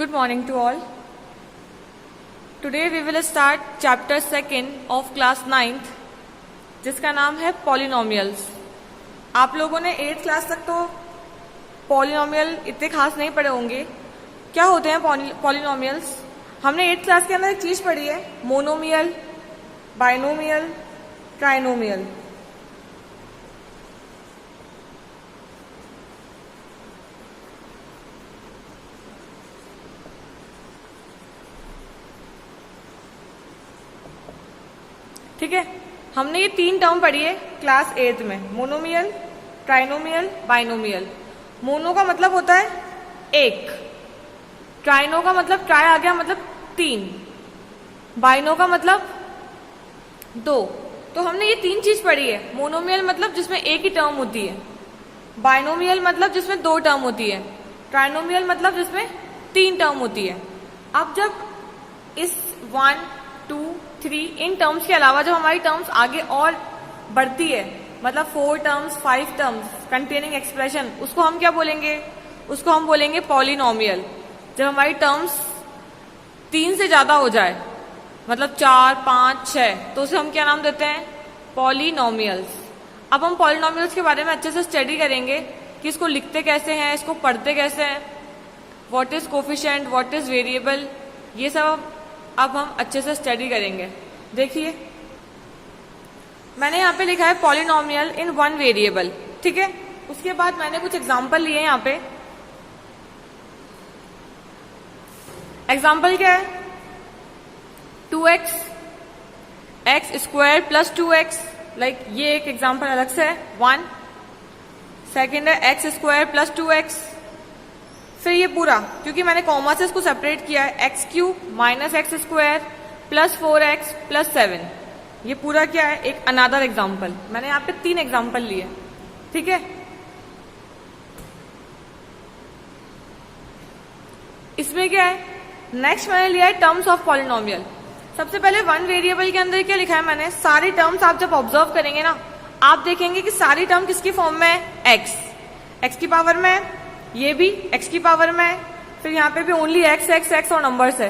Good morning to all. Today we will start chapter 2 of class 9th जिसका नाम है polynomials. आप लोगों ने 8th क्लास तक तो पॉलिनोमियल इतने खास नहीं पढ़े होंगे। क्या होते हैं पॉलिनोमियल्स? हमने 8th क्लास के अंदर एक चीज पढ़ी है, मोनोमियल, बाइनोमियल, ट्राइनोमियल। ठीक है, हमने ये 3 टर्म पढ़ी है क्लास 8th में, मोनोमियल, ट्राइनोमियल, बाइनोमियल। मोनो का मतलब होता है एक, ट्राइनो का मतलब ट्राई आ गया मतलब 3, बाइनो का मतलब 2। तो हमने ये 3 चीज पढ़ी है। मोनोमियल मतलब जिसमें एक ही टर्म होती है, बाइनोमियल मतलब जिसमें 2 टर्म होती है, ट्राइनोमियल मतलब जिसमें 3 टर्म होती है। अब जब इस 1, 2, 3 इन टर्म्स के अलावा जब हमारी टर्म्स आगे और बढ़ती है, मतलब 4 टर्म्स, 5 टर्म्स कंटेनिंग एक्सप्रेशन, उसको हम क्या बोलेंगे? उसको हम बोलेंगे पॉलिनोमियल। जब हमारी टर्म्स 3 से ज्यादा हो जाए, मतलब 4, 5, 6, तो उसे हम क्या नाम देते हैं? पॉलिनोमियल्स। अब हम पॉलिनोमियल्स के बारे में अच्छे से स्टडी करेंगे कि इसको लिखते कैसे हैं, इसको पढ़ते कैसे हैं, what is coefficient, what is variable, ये सब अब हम अच्छे से स्टडी करेंगे। देखिए, मैंने यहाँ पे लिखा है पॉलिनोमियल इन 1 वेरिएबल। ठीक है, उसके बाद मैंने कुछ एग्जांपल लिए यहाँ पे। एग्जांपल क्या है? 2x, x square plus 2x, like ये एक एग्जांपल अलग से है, 1। सेकेंड है x स्क्वायर प्लस 2x। फिर ये पूरा, क्योंकि मैंने कॉमा से इसको सेपरेट किया है, x cube minus x square plus 4x plus 7। ये पूरा क्या है? एक अनदर एग्जाम्पल। मैंने यहाँ पे 3 एग्जाम्पल लिए। ठीक है, इसमें क्या है? नेक्स्ट मैंने लिया है टर्म्स ऑफ पॉलिनोमियल। सबसे पहले 1 वेरिएबल के अंदर क्या लिखा है मैंने? सारी टर्म्स आप जब ऑब्जर्व करेंगे ना, आप देखेंगे कि सारी टर्म किसकी फॉर्म में है? एक्स की पावर में है, ये भी x की पावर में है, फिर यहाँ पे भी ओनली x और नंबर्स है।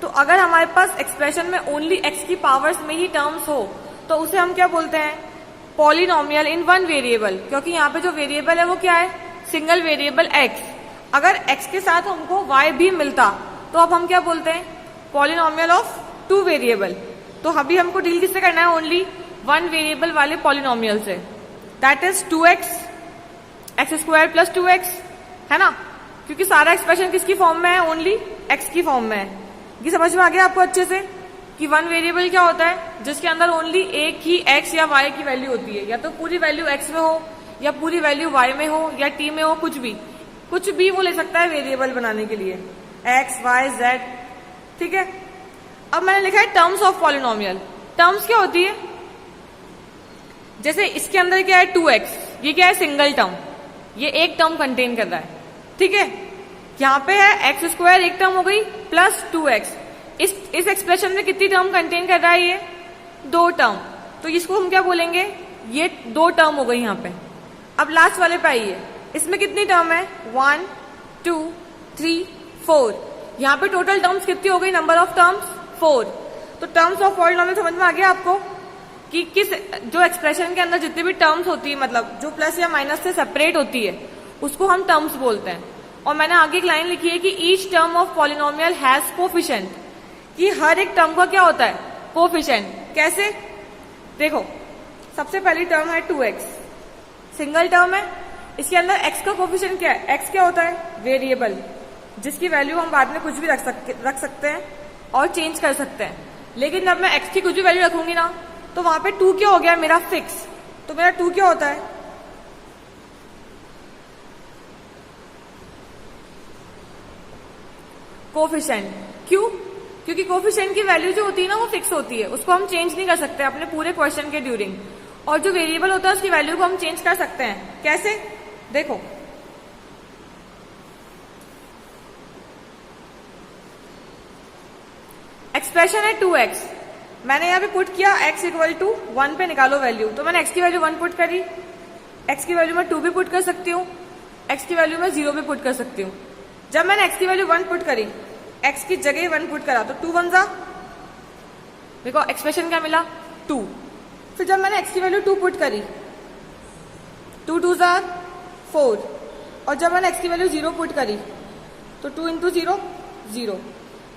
तो अगर हमारे पास एक्सप्रेशन में ओनली x की पावर्स में ही टर्म्स हो, तो उसे हम क्या बोलते हैं? पॉलिनोमियल इन 1 वेरिएबल। क्योंकि यहाँ पे जो वेरिएबल है वो क्या है? Single variable x। अगर x के साथ हमको y भी मिलता, तो अब हम क्या बोलते हैं? Polynomial of 2 variable. तो अभी हमको डील किससे करना है? ओनली 1 वेरिएबल वाले पॉलिनोमियल से। That is 2x, x square plus 2x, है ना? क्योंकि सारा एक्सप्रेशन किसकी फॉर्म में है? ओनली x की फॉर्म में है। ये समझ में आ गया आपको अच्छे से कि 1 वेरिएबल क्या होता है? जिसके अंदर ओनली एक ही x या y की वैल्यू होती है, या तो पूरी वैल्यू x में हो, या पूरी वैल्यू y में हो, या t में हो, कुछ भी वो ले सकता है वेरिएबल बनाने के लिए, x, y, z। ठीक है, अब मैंने लिखा है टर्म्स ऑफ पॉलिनोमियल। टर्म्स क्या होती है? जैसे इसके अंदर क्या है? 2x, ये क्या है? सिंगल टर्म, ये एक टर्म कंटेन कर रहा है। ठीक है, यहाँ पे है एक्स स्क्वायर, एक टर्म हो गई, प्लस 2x। इस एक्सप्रेशन में कितनी टर्म कंटेन कर रहा है? ये 2 टर्म। तो इसको हम क्या बोलेंगे? ये 2 टर्म हो गई यहाँ पे। अब लास्ट वाले पे आइए, इसमें कितनी टर्म है? 1, 2, 3, 4। यहाँ पे टोटल टर्म्स कितनी हो गई? Number of terms 4। तो टर्म्स ऑफ पॉलिनोमियल समझ में आ गया आपको कि किस जो एक्सप्रेशन के अंदर जितनी भी टर्म्स होती है, मतलब जो प्लस या माइनस से सेपरेट होती है, उसको हम टर्म्स बोलते हैं। और मैंने आगे एक लाइन लिखी है कि each term of polynomial has coefficient, कि हर एक टर्म का क्या होता है? कोफिशिएंट। कैसे? देखो, सबसे पहली टर्म है 2x, सिंगल टर्म है, इसके अंदर x का कोफिशिएंट क्या है? x क्या होता है? वेरिएबल, जिसकी वैल्यू हम बाद में कुछ भी रख सकते हैं और चेंज कर सकते हैं। लेकिन जब मैं x की कुछ भी वैल्यू रखूंगी ना, तो वहां पे 2 क्या हो गया? मेरा फिक्स। तो मेरा 2 क्या होता है? कोफिशिएंट। क्यों? क्योंकि कोफिशिएंट की वैल्यू जो होती है ना, वो फिक्स होती है, उसको हम चेंज नहीं कर सकते अपने पूरे क्वेश्चन के ड्यूरिंग। और जो वेरिएबल होता है उसकी वैल्यू को हम चेंज कर सकते हैं। कैसे? देखो, एक्सप्रेशन है 2x, मैंने यहाँ पे पुट किया x इक्वल टू 1 पे निकालो वैल्यू, तो मैंने x की वैल्यू 1 पुट करी, x की वैल्यू मैं 2 भी पुट कर सकती हूँ, x की वैल्यू मैं 0 भी पुट कर सकती हूँ। जब मैंने x की वैल्यू 1 पुट करी x की जगह 1 पुट करा तो 2 1 जा, देखो एक्सप्रेशन क्या मिला 2। फिर जब मैंने x की वैल्यू 2 पुट करी 2 2 जा 4, और जब मैंने x की वैल्यू 0 पुट करी तो 2 इंटू 0 0।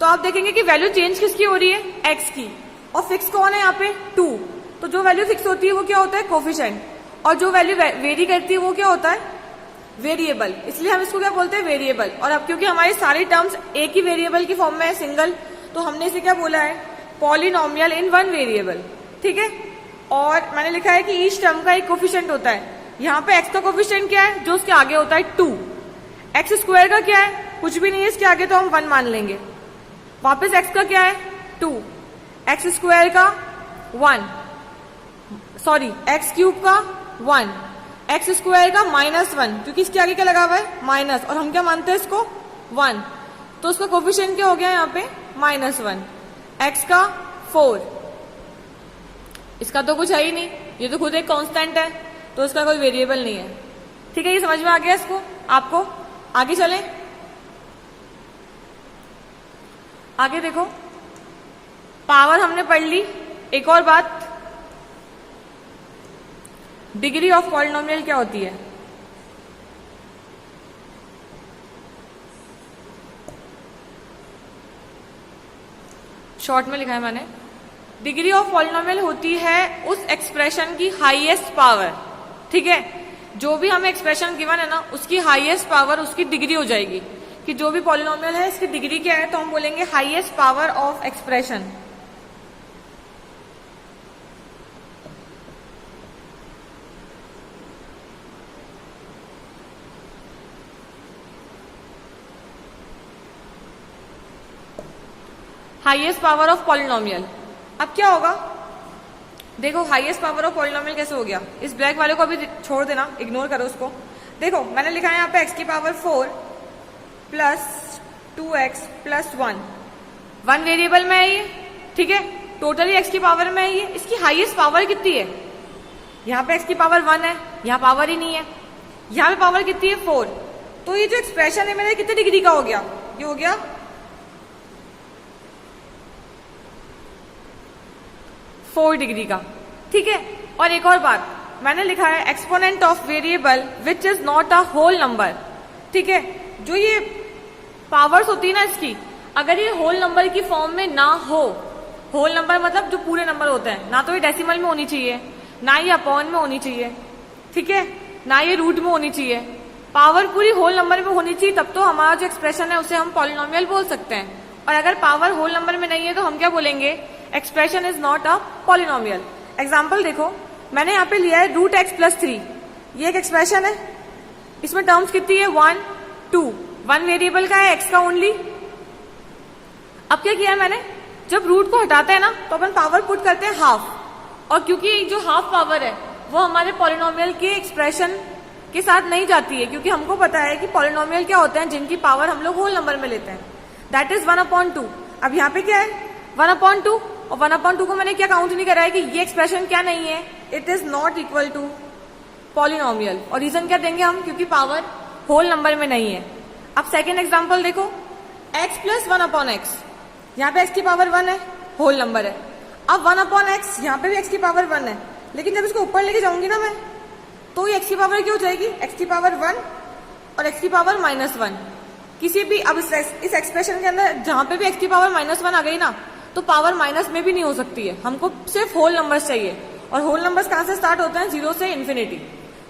तो आप देखेंगे कि वैल्यू चेंज किसकी हो रही है, x की, और फिक्स कौन है यहाँ पे 2। तो जो वैल्यू फिक्स होती है वो क्या होता है, कोफिशिएंट, और जो वैल्यू वेरी करती है वो क्या होता है, वेरिएबल। इसलिए हम इसको क्या बोलते हैं, वेरिएबल। और अब क्योंकि हमारी सारी टर्म्स एक ही वेरिएबल की फॉर्म में है, सिंगल, तो हमने इसे क्या बोला है, पॉलिनोमियल इन वन वेरिएबल। ठीक है, और मैंने लिखा है कि ईच टर्म का एक कोफिशिएंट होता है। यहाँ पे x का कोफिशिएंट क्या है, जो उसके आगे होता है 2। एक्स स्क्वायर का क्या है, कुछ भी नहीं है इसके आगे, तो हम 1 मान लेंगे। वापस x का क्या है 2, एक्स स्क्वायर का 1, सॉरी एक्स क्यूब का 1, एक्स स्क्वायर का -1, क्योंकि इसके आगे क्या लगा हुआ है माइनस, और हम क्या मानते हैं इसको 1, तो उसका कोफिशिएंट क्या हो गया यहाँ पे -1। x का 4, इसका तो कुछ है ही नहीं, ये तो खुद एक कांस्टेंट है, तो इसका कोई वेरिएबल नहीं है। ठीक है, ये समझ में आ गया इसको आपको। आगे चलें, आगे देखो, पावर हमने पढ़ ली। एक और बात, डिग्री ऑफ पॉलिनोमियल क्या होती है। शॉर्ट में लिखा है मैंने, डिग्री ऑफ पॉलिनोमियल होती है उस एक्सप्रेशन की हाईएस्ट पावर। ठीक है, जो भी हमें एक्सप्रेशन गिवन है ना, उसकी हाईएस्ट पावर उसकी डिग्री हो जाएगी, कि जो भी पॉलिनोमियल है इसकी डिग्री क्या है, तो हम बोलेंगे highest power of expression. Highest power of polynomial. अब क्या होगा, देखो हाईएस्ट पावर ऑफ पॉलिनोमियल कैसे हो गया, इस ब्लैक वाले को अभी छोड़ देना, इग्नोर करो उसको। देखो मैंने लिखा है यहाँ पे x की power 4 plus 2x plus 1, 1 variable में है ये। ठीक है, टोटली x की पावर में है ये। इसकी हाईएस्ट पावर कितनी है, यहाँ पे x की पावर 1 है, यहाँ पावर ही नहीं है, यहाँ पे पावर कितनी है 4। तो ये जो एक्सप्रेशन है मेरे कितने डिग्री का हो गया, ये हो गया 4 डिग्री का। ठीक है, और एक और बात मैंने लिखा है, exponent of variable which is not a whole number. ठीक है, जो ये पावर्स होती है ना इसकी, अगर ये होल नंबर की फॉर्म में ना हो, होल नंबर मतलब जो पूरे नंबर होते हैं, ना तो ये डेसिमल में होनी चाहिए, ना ये अपॉन में होनी चाहिए, ठीक है, ना ये रूट में होनी चाहिए, पावर पूरी होल नंबर में होनी चाहिए, तब तो हमारा जो एक्सप्रेशन है उसे हम पॉलिनोमियल बोल सकते हैं। और अगर पावर होल नंबर में नहीं है तो हम क्या बोलेंगे, expression is not a polynomial. Example देखो, मैंने यहाँ पे लिया है √x + 3, ये एक एक्सप्रेशन है, इसमें टर्म्स कितनी है 1 2, 1 वेरिएबल का है x का ओनली। अब क्या किया है मैंने, जब रूट को हटाते हैं ना तो अपन पावर पुट करते हैं हाफ, और क्योंकि जो हाफ पावर है वो हमारे पॉलिनोमियल के एक्सप्रेशन के साथ नहीं जाती है, क्योंकि हमको पता है कि पॉलिनोमियल क्या होते हैं जिनकी पावर हम लोग होल नंबर में लेते हैं, दैट इज 1/2। अब यहाँ पे क्या है 1/2, और 1/2 को मैंने क्या काउंट नहीं करा है कि ये एक्सप्रेशन क्या नहीं है, it is not equal to polynomial. और रीजन क्या देंगे हम, क्योंकि पावर होल नंबर में नहीं है। अब सेकेंड एग्जाम्पल देखो, x + 1/x, यहाँ पे x की पावर 1 है, होल नंबर है। अब 1/x, यहाँ पे भी x की पावर 1 है, लेकिन जब इसको ऊपर लेके जाऊंगी ना मैं, तो ये x की पावर क्या हो जाएगी, x की पावर 1 और x की पावर -1। किसी भी, अब इस एक्सप्रेशन के अंदर जहां पे भी x की पावर -1 आ गई ना, तो पावर माइनस में भी नहीं हो सकती है, हमको सिर्फ होल नंबर्स चाहिए, और होल नंबर्स कहां से स्टार्ट होते हैं, 0 से इन्फिनिटी।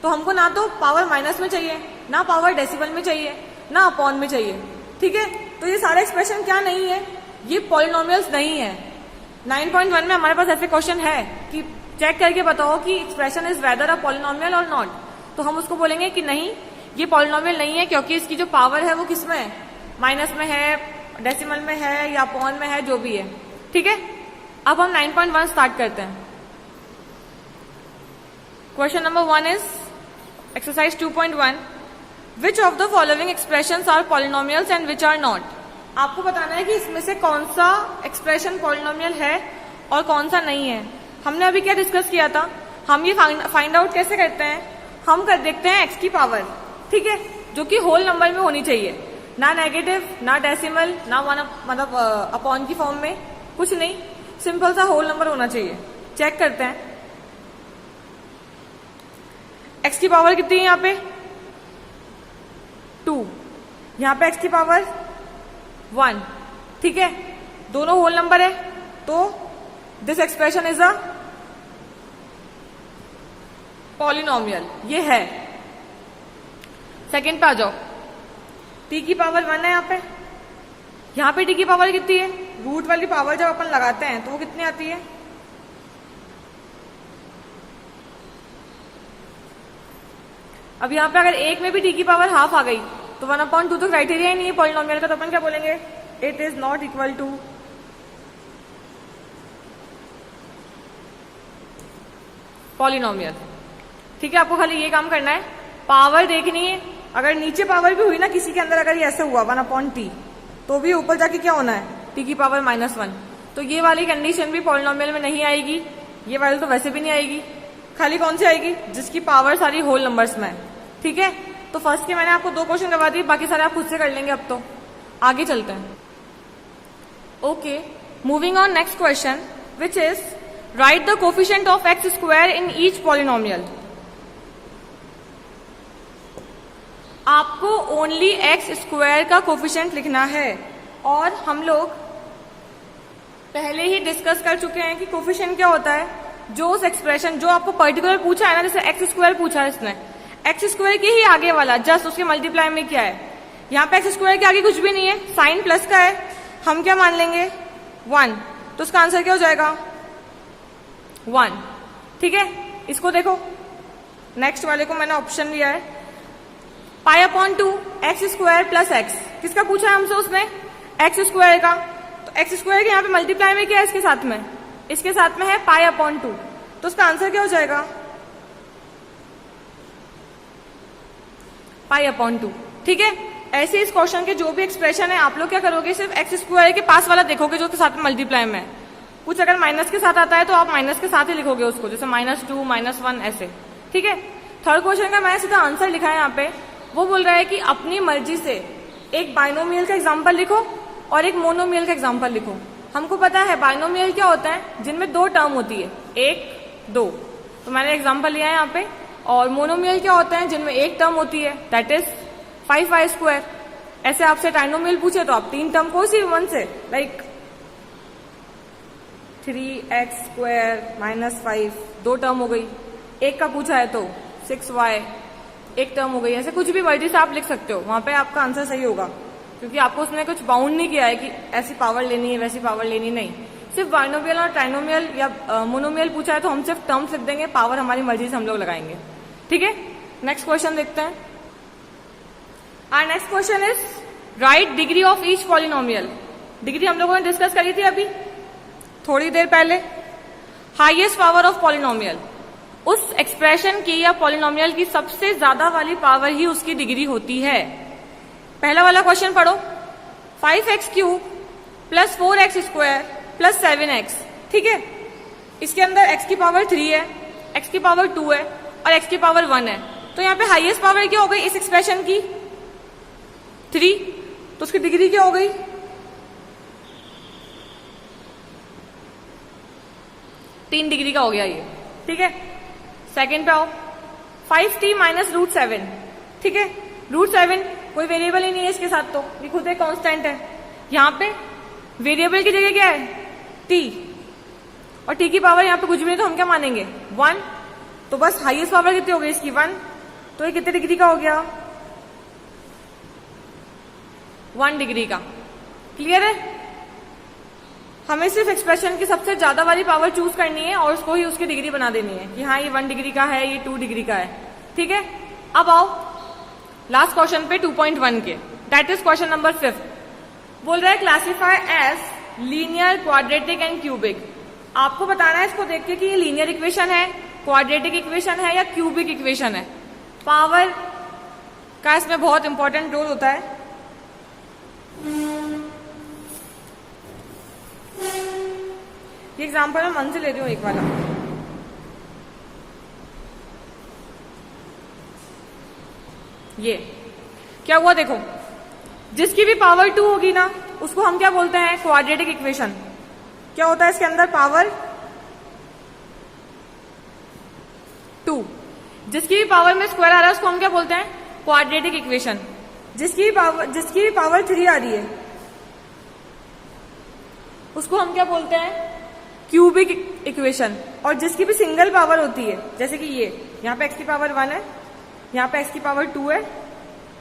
तो हमको ना तो पावर माइनस में चाहिए, ना पावर डेसिमल में चाहिए, ना अपॉन में चाहिए। ठीक है, तो ये सारे एक्सप्रेशन क्या नहीं है, ये पॉलिनोमियल्स नहीं है। 9.1 में हमारे पास ऐसे क्वेश्चन है कि चेक करके बताओ कि expression is whether a polynomial और नॉट, तो हम उसको बोलेंगे कि नहीं, ये पॉलिनोमियल नहीं है, क्योंकि इसकी जो पावर है वो किस में है, माइनस में है, डेसिमल में है, या अपॉन में है, जो भी है। ठीक है, अब हम 9.1 स्टार्ट करते हैं। Question number 1 is exercise 2.1, which of the following expressions are polynomials and which are not. आपको बताना है कि इसमें से कौन सा एक्सप्रेशन पॉलिनोमियल है और कौन सा नहीं है। हमने अभी क्या डिस्कस किया था, हम ये फाइंड आउट कैसे करते हैं, हम कर देखते हैं x की पावर, ठीक है, जो कि होल नंबर में होनी चाहिए। ना नेगेटिव, ना डेसिमल, ना वन मतलब अपॉन की फॉर्म में, कुछ नहीं, सिंपल सा होल नंबर होना चाहिए। चेक करते हैं x की पावर कितनी है यहाँ पे 2, यहाँ पे x की पावर 1, ठीक है, दोनों होल नंबर है, तो this expression is a polynomial, ये है। सेकंड पे आ जाओ, t की पावर 1 है यहाँ पे t की पावर कितनी है, रूट वाली पावर जब अपन लगाते हैं तो वो कितनी आती है, अब यहाँ पे अगर एक में भी t की पावर हाफ आ गई तो 1/2 तो क्राइटेरिया ही नहीं है पॉलिनोमियल का, तो अपन क्या बोलेंगे, it is not equal to polynomial. ठीक है, आपको खाली ये काम करना है, पावर देखनी है, अगर नीचे पावर भी हुई ना किसी के अंदर, अगर ये ऐसे हुआ 1/t, तो भी ऊपर जाके क्या होना है, t की पावर -1, तो ये वाली कंडीशन भी पॉलिनोमियल में नहीं आएगी, ये वाली तो वैसे भी नहीं आएगी, खाली कौन सी आएगी, जिसकी पावर सारी होल नंबर्स में है। ठीक है, तो फर्स्ट के मैंने आपको 2 क्वेश्चन करवा दिए, बाकी सारे आप खुद से कर लेंगे। अब तो आगे चलते हैं। Okay, moving on next question which is right the coefficient of x square in each polynomial. आपको ओनली x स्क्वायर का कोफिशिएंट लिखना है, और हम लोग पहले ही डिस्कस कर चुके हैं कि कोफिशिएंट क्या होता है, जो उस एक्सप्रेशन जो आपको पर्टिकुलर पूछा है ना, जैसे एक्स स्क्वायर पूछा है इसने, एक्स स्क्वायर के ही आगे वाला जस्ट उसके मल्टीप्लाई में क्या है, यहाँ पे एक्स स्क्वायर के आगे कुछ भी नहीं है, साइन प्लस का है, हम क्या मान लेंगे 1, तो उसका आंसर क्या हो जाएगा 1। ठीक है, इसको देखो, नेक्स्ट वाले को मैंने ऑप्शन लिया है π/2 एक्स स्क्वायर प्लस एक्स, किसका पूछा है हमसे उसने, एक्स स्क्वायर का, तो एक्स स्क्वायर के यहाँ पे मल्टीप्लाई में क्या है, इसके साथ में, इसके साथ में है π/2, तो उसका आंसर क्या हो जाएगा π/2। ठीक है, ऐसे इस क्वेश्चन के जो भी एक्सप्रेशन है आप लोग क्या करोगे, सिर्फ एक्स स्क्वायर के पास वाला देखोगे जो उसके साथ में मल्टीप्लाई में है, कुछ अगर माइनस के साथ आता है तो आप माइनस के साथ ही लिखोगे उसको, जैसे -2 -1 ऐसे। ठीक है, थर्ड क्वेश्चन का मैं सीधा आंसर लिखा है यहाँ पे, वो बोल रहा है कि अपनी मर्जी से एक बाइनोमियल का एग्जाम्पल लिखो और एक मोनोमियल का एग्जाम्पल लिखो। हमको पता है बाइनोमियल क्या होता है, जिनमें 2 टर्म होती है, 1 2, तो मैंने एग्जाम्पल लिया है यहाँ पे, और मोनोमियल क्या होता है, जिनमें एक टर्म होती है, दैट इज 5y²। ऐसे आपसे ट्राइनोमियल पूछे तो आप 3 टर्म को सी 1 से, लाइक 3x² - 5, 2 टर्म हो गई, एक का पूछा है तो 6y, एक टर्म हो गई, ऐसे कुछ भी मर्जी से आप लिख सकते हो, वहां पे आपका आंसर सही होगा, क्योंकि आपको उसने कुछ बाउंड नहीं किया है कि ऐसी पावर लेनी है वैसी पावर लेनी, नहीं, सिर्फ बाइनोमियल और ट्राइनोमियल या मोनोमियल पूछा है तो हम सिर्फ टर्म्स लिख देंगे, पावर हमारी मर्जी से हम लोग लगाएंगे। ठीक है, नेक्स्ट क्वेश्चन देखते हैं। Our next question is write degree of each polynomial. Degree हम लोगों ने डिस्कस करी थी अभी थोड़ी देर पहले, हाईएस्ट पावर ऑफ पॉलिनोमियल, उस एक्सप्रेशन की या पॉलिनोमियल की सबसे ज्यादा वाली पावर ही उसकी डिग्री होती है। पहला वाला क्वेश्चन पढ़ो, 5x³ + 4x² + 7x। ठीक है, इसके अंदर x की पावर 3 है, x की पावर 2 है और x की पावर 1 है, तो यहाँ पे हाईएस्ट पावर क्या हो गई इस एक्सप्रेशन की 3, तो उसकी डिग्री क्या हो गई 3 डिग्री का हो गया ये। ठीक है, सेकंड पे आओ, 5t - √7। ठीक है, √7 कोई वेरिएबल ही नहीं है इसके साथ, तो ये खुद एक कांस्टेंट है, यहाँ पे वेरिएबल की जगह क्या है t, और t की पावर यहाँ पे कुछ भी नहीं, तो हम क्या मानेंगे 1, तो बस हाईएस्ट पावर कितनी हो गई इसकी 1, तो ये कितने डिग्री का हो गया 1 डिग्री का। क्लियर है, हमें सिर्फ एक्सप्रेशन की सबसे ज्यादा वाली पावर चूज करनी है और उसको ही उसकी डिग्री बना देनी है कि हाँ ये 1 डिग्री का है, ये 2 डिग्री का है। ठीक है, अब आओ लास्ट क्वेश्चन पे 2.1 के, दैट इज क्वेश्चन नंबर 5। बोल रहा है classify as linear, quadratic and cubic. आपको बताना है इसको देख के कि ये लीनियर इक्वेशन है, क्वाड्रेटिक इक्वेशन है या क्यूबिक इक्वेशन है। पावर का इसमें बहुत इंपॉर्टेंट रोल होता है। ये एग्जाम्पल मैं मन से ले रही हूं एक वाला, ये क्या हुआ देखो, जिसकी भी पावर 2 होगी ना उसको हम क्या बोलते हैं, क्वाड्रेटिक इक्वेशन। क्या होता है इसके अंदर, पावर 2। जिसकी भी पावर में स्क्वायर आ रहा है उसको हम क्या बोलते हैं, क्वाड्रेटिक इक्वेशन। जिसकी भी पावर 3 आ रही है उसको हम क्या बोलते हैं, क्यूबिक इक्वेशन। और जिसकी भी सिंगल पावर होती है, जैसे कि ये यहाँ पे x की पावर 1 है, यहाँ पे x की पावर 2 है,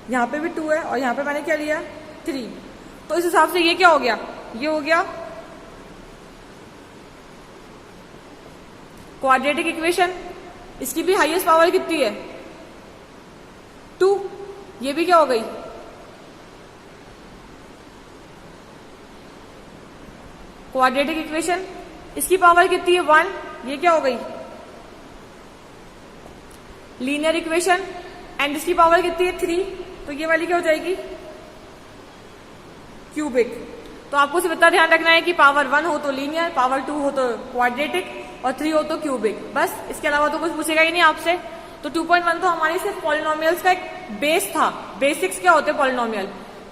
यहाँ पे भी 2 है, और यहाँ पे मैंने क्या लिया, 3। तो इस हिसाब से ये क्या हो गया, ये हो गया क्वाड्रेटिक इक्वेशन। इसकी भी हाईएस्ट पावर कितनी है, 2। ये भी क्या हो गई, क्वाड्रेटिक इक्वेशन। इसकी पावर कितनी है, 1। ये क्या हो गई, लीनियर इक्वेशन। एंड इसकी पावर कितनी है, 3। तो ये वाली क्या हो जाएगी, क्यूबिक। तो आपको सिर्फ इतना ध्यान रखना है कि पावर 1 हो तो लीनियर, पावर 2 हो तो क्वाड्रेटिक, और 3 हो तो क्यूबिक। बस, इसके अलावा तो कुछ पूछेगा ही नहीं आपसे। तो 2.1 तो हमारी सिर्फ पॉलिनोमियल्स का एक बेस था। बेसिक्स क्या होते हैं पॉलिनोमियल,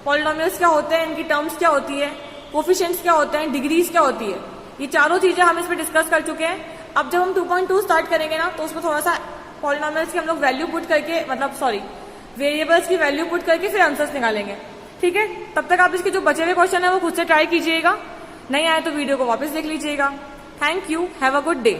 पॉलिनोमियल्स क्या होते हैं, इनकी टर्म्स क्या होती है, कोफिशिएंट्स क्या होते हैं, डिग्रीज क्या होती है, ये चारों चीजें हम इसमें डिस्कस कर चुके हैं। अब जब हम 2.2 स्टार्ट करेंगे ना तो उसमें थोड़ा सा पॉलिनोमियल्स की हम लोग वैल्यू पुट करके, वेरिएबल्स की वैल्यू पुट करके फिर आंसर्स निकालेंगे, ठीक है। तब तक आप इसके जो बचे हुए क्वेश्चन है वो खुद से ट्राई कीजिएगा, नहीं आए तो वीडियो को वापस देख लीजिएगा। Thank you, have a good day.